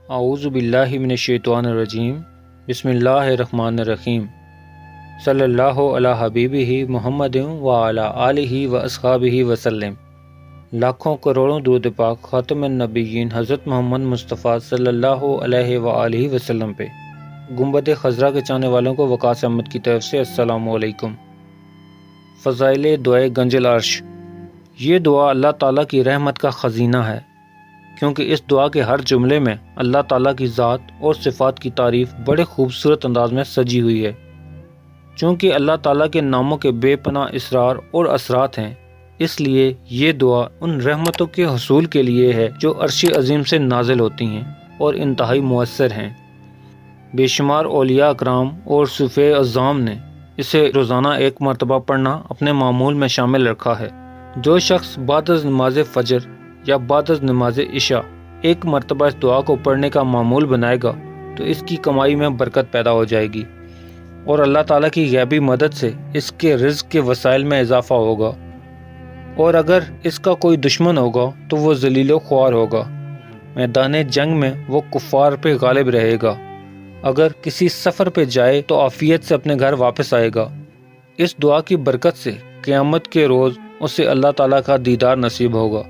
اعوذ باللہ من الشیطان الرجیم بسم اللہ الرحمن الرحیم صلی اللہ علی حبیبہ محمد وعلی آلہ و اصحابہ وسلم۔ لاکھوں کروڑوں درود پاک خاتم النبیین حضرت محمد مصطفیٰ صلی اللہ علیہ وآلہ وسلم پہ۔ گنبد خضرا کے چاہنے والوں کو وقاص احمد کی طرف سے السلام علیکم۔ فضائل دعائے گنج العرش۔ یہ دعا اللہ تعالیٰ کی رحمت کا خزینہ ہے، کیونکہ اس دعا کے ہر جملے میں اللہ تعالیٰ کی ذات اور صفات کی تعریف بڑے خوبصورت انداز میں سجی ہوئی ہے۔ چونکہ اللہ تعالیٰ کے ناموں کے بے پناہ اسرار اور اثرات ہیں، اس لیے یہ دعا ان رحمتوں کے حصول کے لیے ہے جو عرش عظیم سے نازل ہوتی ہیں اور انتہائی مؤثر ہیں۔ بے شمار اولیاء اکرام اور صوفیاء اعظام نے اسے روزانہ ایک مرتبہ پڑھنا اپنے معمول میں شامل رکھا ہے۔ جو شخص بعد از نماز فجر یا بعد از نماز عشاء ایک مرتبہ اس دعا کو پڑھنے کا معمول بنائے گا تو اس کی کمائی میں برکت پیدا ہو جائے گی اور اللہ تعالیٰ کی غیبی مدد سے اس کے رزق کے وسائل میں اضافہ ہوگا، اور اگر اس کا کوئی دشمن ہوگا تو وہ ذلیل و خوار ہوگا، میدان جنگ میں وہ کفار پہ غالب رہے گا، اگر کسی سفر پہ جائے تو عافیت سے اپنے گھر واپس آئے گا۔ اس دعا کی برکت سے قیامت کے روز اسے اللہ تعالیٰ کا دیدار نصیب ہوگا۔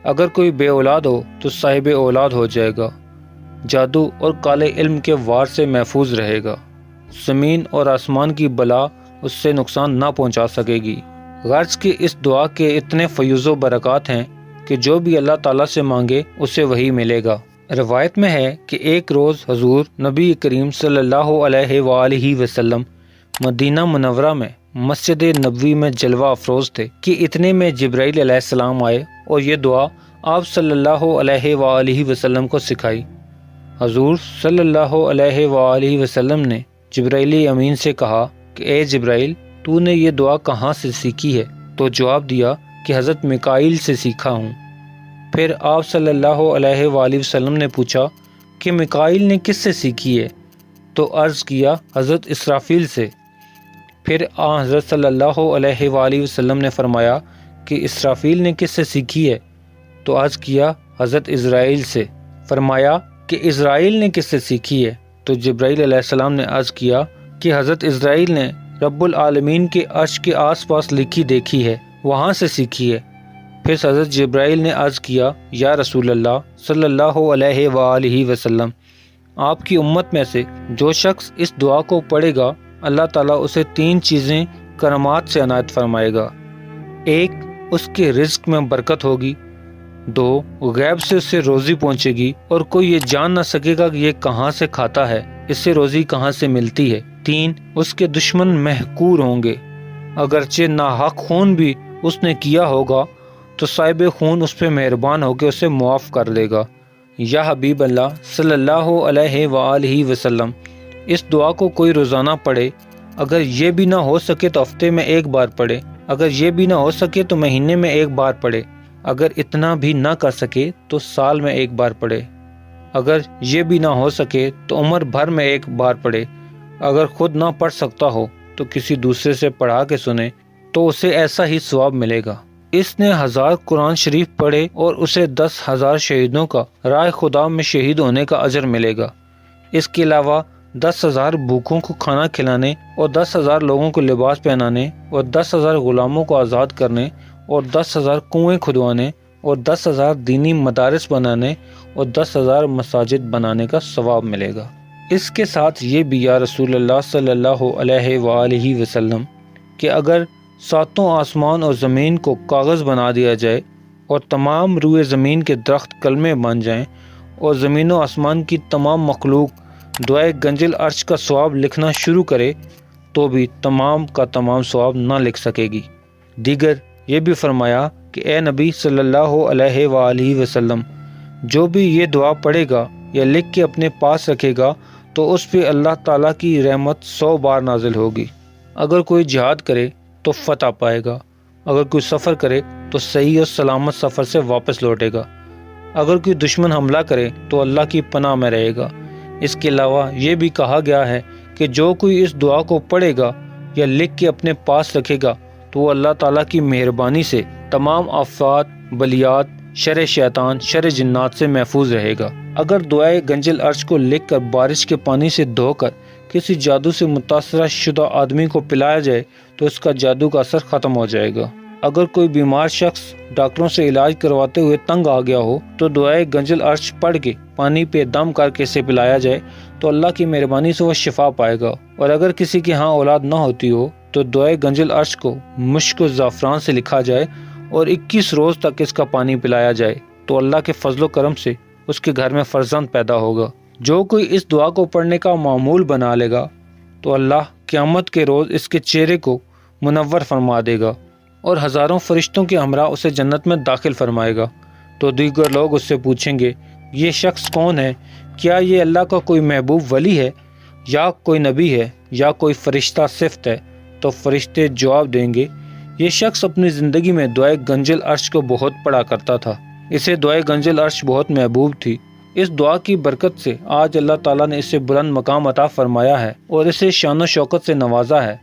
اگر کوئی بے اولاد ہو تو صاحب اولاد ہو جائے گا، جادو اور کالے علم کے وار سے محفوظ رہے گا، زمین اور آسمان کی بلا اس سے نقصان نہ پہنچا سکے گی۔ غرض کہ اس دعا کے اتنے فیوز و برکات ہیں کہ جو بھی اللہ تعالیٰ سے مانگے اسے وہی ملے گا۔ روایت میں ہے کہ ایک روز حضور نبی کریم صلی اللہ علیہ وآلہ وسلم مدینہ منورہ میں مسجد نبوی میں جلوہ افروز تھے کہ اتنے میں جبرائیل علیہ السلام آئے اور یہ دعا آپ صلی اللہ علیہ وآلہ وسلم کو سکھائی۔ حضور صلی اللہ علیہ وآلہ وسلم نے جبرائیل امین سے کہا کہ اے جبرائیل، تو نے یہ دعا کہاں سے سیکھی ہے؟ تو جواب دیا کہ حضرت میکائیل سے سیکھا ہوں۔ پھر آپ صلی اللہ علیہ وآلہ وسلم نے پوچھا کہ میکائیل نے کس سے سیکھی ہے؟ تو عرض کیا حضرت اسرافیل سے۔ پھر حضرت صلی اللہ علیہ وآلہ وسلم نے فرمایا کہ اسرافیل نے کس سے سیکھی ہے؟ تو عرض کیا حضرت اسرائیل سے۔ فرمایا کہ اسرائیل نے کس سے سیکھی ہے؟ تو جبرائیل علیہ السلام نے عرض کیا کہ حضرت اسرائیل نے رب العالمین کے عرش کے آس پاس لکھی دیکھی ہے، وہاں سے سیکھی ہے۔ پھر حضرت جبرائیل نے عرض کیا یا رسول اللہ صلی اللہ علیہ وآلہ وسلم، آپ کی امت میں سے جو شخص اس دعا کو پڑھے گا اللہ تعالیٰ اسے 3 چیزیں کرامات سے عنایت فرمائے گا۔ 1، اس کے رزق میں برکت ہوگی۔ 2، غیب سے اسے روزی پہنچے گی اور کوئی یہ جان نہ سکے گا کہ یہ کہاں سے کھاتا ہے، اس سے روزی کہاں سے ملتی ہے۔ 3، اس کے دشمن محقور ہوں گے، اگرچہ ناحق خون بھی اس نے کیا ہوگا تو صاحب خون اس پہ مہربان ہو کے اسے معاف کر دے گا۔ یا حبیب اللہ صلی اللہ علیہ وآلہ وسلم، اس دعا کو کوئی روزانہ پڑھے، اگر یہ بھی نہ ہو سکے تو ہفتے میں 1 بار پڑھے، اگر یہ بھی نہ ہو سکے تو مہینے میں 1 بار پڑھے، اگر اتنا بھی نہ کر سکے تو سال میں 1 بار پڑھے، اگر یہ بھی نہ ہو سکے تو عمر بھر میں 1 بار پڑھے، اگر خود نہ پڑھ سکتا ہو تو کسی دوسرے سے پڑھا کے سنے تو اسے ایسا ہی ثواب ملے گا۔ اس نے 1000 قرآن شریف پڑھے اور اسے 10,000 شہیدوں کا راہ خدا میں شہید ہونے کا اجر ملے گا۔ اس کے علاوہ 10,000 بھوکوں کو کھانا کھلانے اور 10,000 لوگوں کو لباس پہنانے اور 10,000 غلاموں کو آزاد کرنے اور 10,000 کنویں کھدوانے اور 10,000 دینی مدارس بنانے اور 10,000 مساجد بنانے کا ثواب ملے گا۔ اس کے ساتھ یہ بھی یا رسول اللہ صلی اللہ علیہ وآلہ وسلم کہ اگر 7 آسمان اور زمین کو کاغذ بنا دیا جائے اور تمام روئے زمین کے درخت کلمے بن جائیں اور زمین و آسمان کی تمام مخلوق دعائے گنج العرش کا ثواب لکھنا شروع کرے تو بھی تمام کا تمام ثواب نہ لکھ سکے گی۔ دیگر یہ بھی فرمایا کہ اے نبی صلی اللہ علیہ وآلہ وسلم، جو بھی یہ دعا پڑھے گا یا لکھ کے اپنے پاس رکھے گا تو اس پہ اللہ تعالیٰ کی رحمت 100 بار نازل ہوگی۔ اگر کوئی جہاد کرے تو فتح پائے گا، اگر کوئی سفر کرے تو صحیح اور سلامت سفر سے واپس لوٹے گا، اگر کوئی دشمن حملہ کرے تو اللہ کی پناہ میں رہے گا۔ اس کے علاوہ یہ بھی کہا گیا ہے کہ جو کوئی اس دعا کو پڑھے گا یا لکھ کے اپنے پاس رکھے گا تو وہ اللہ تعالیٰ کی مہربانی سے تمام آفات، بلیات، شر شیطان، شر جنات سے محفوظ رہے گا۔ اگر دعائے گنج العرش کو لکھ کر بارش کے پانی سے دھو کر کسی جادو سے متاثرہ شدہ آدمی کو پلایا جائے تو اس کا جادو کا اثر ختم ہو جائے گا۔ اگر کوئی بیمار شخص ڈاکٹروں سے علاج کرواتے ہوئے تنگ آ گیا ہو تو دعائے گنج العرش پڑھ کے پانی پہ دم کر کے اسے پلایا جائے تو اللہ کی مہربانی سے وہ شفا پائے گا۔ اور اگر کسی کے ہاں اولاد نہ ہوتی ہو تو دعائے گنج العرش کو مشک و زعفران سے لکھا جائے اور 21 روز تک اس کا پانی پلایا جائے تو اللہ کے فضل و کرم سے اس کے گھر میں فرزند پیدا ہوگا۔ جو کوئی اس دعا کو پڑھنے کا معمول بنا لے گا تو اللہ قیامت کے روز اس کے چہرے کو منور فرما دے گا اور ہزاروں فرشتوں کے ہمراہ اسے جنت میں داخل فرمائے گا۔ تو دیگر لوگ اس سے پوچھیں گے یہ شخص کون ہے؟ کیا یہ اللہ کا کوئی محبوب ولی ہے یا کوئی نبی ہے یا کوئی فرشتہ صفت ہے؟ تو فرشتے جواب دیں گے یہ شخص اپنی زندگی میں دعائے گنج العرش کو بہت پڑھا کرتا تھا، اسے دعائے گنج العرش بہت محبوب تھی۔ اس دعا کی برکت سے آج اللہ تعالیٰ نے اسے بلند مقام عطا فرمایا ہے اور اسے شان و شوکت سے نوازا ہے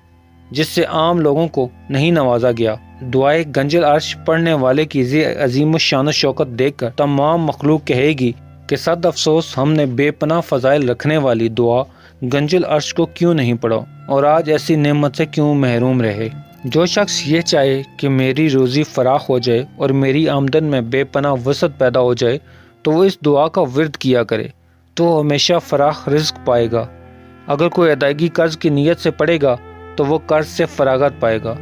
جس سے عام لوگوں کو نہیں نوازا گیا۔ دعائے گنج العرش پڑھنے والے کی عظیم الشان و شوکت دیکھ کر تمام مخلوق کہے گی کہ صد افسوس ہم نے بے پناہ فضائل رکھنے والی دعا گنج العرش کو کیوں نہیں پڑھا اور آج ایسی نعمت سے کیوں محروم رہے۔ جو شخص یہ چاہے کہ میری روزی فراخ ہو جائے اور میری آمدن میں بے پناہ وسعت پیدا ہو جائے تو وہ اس دعا کا ورد کیا کرے تو وہ ہمیشہ فراخ رزق پائے گا۔ اگر کوئی ادائیگی قرض کی نیت سے پڑھے گا تو وہ قرض سے فراغت پائے گا۔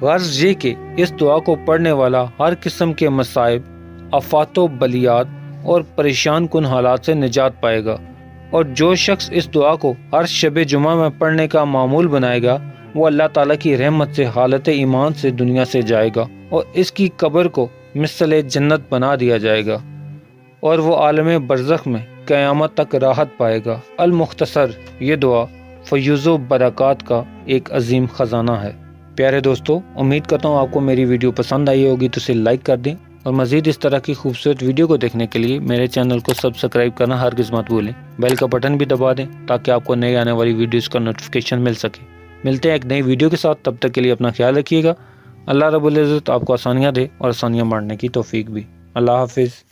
غرض یہ کہ اس دعا کو پڑھنے والا ہر قسم کے مصائب، آفات و بلیات اور پریشان کن حالات سے نجات پائے گا۔ اور جو شخص اس دعا کو ہر شب جمعہ میں پڑھنے کا معمول بنائے گا وہ اللہ تعالیٰ کی رحمت سے حالت ایمان سے دنیا سے جائے گا اور اس کی قبر کو مثل جنت بنا دیا جائے گا اور وہ عالم برزخ میں قیامت تک راحت پائے گا۔ المختصر، یہ دعا فیض و برکات کا ایک عظیم خزانہ ہے۔ پیارے دوستو، امید کرتا ہوں آپ کو میری ویڈیو پسند آئی ہوگی تو اسے لائک کر دیں اور مزید اس طرح کی خوبصورت ویڈیو کو دیکھنے کے لیے میرے چینل کو سبسکرائب کرنا ہرگز مت بھولیں۔ بیل کا بٹن بھی دبا دیں تاکہ آپ کو نئی آنے والی ویڈیوز کا نوٹیفیکیشن مل سکے۔ ملتے ہیں ایک نئی ویڈیو کے ساتھ، تب تک کے لیے اپنا خیال رکھیے گا۔ اللہ رب العزت آپ کو آسانیاں دے اور آسانیاں بانٹنے کی توفیق بھی۔ اللہ حافظ۔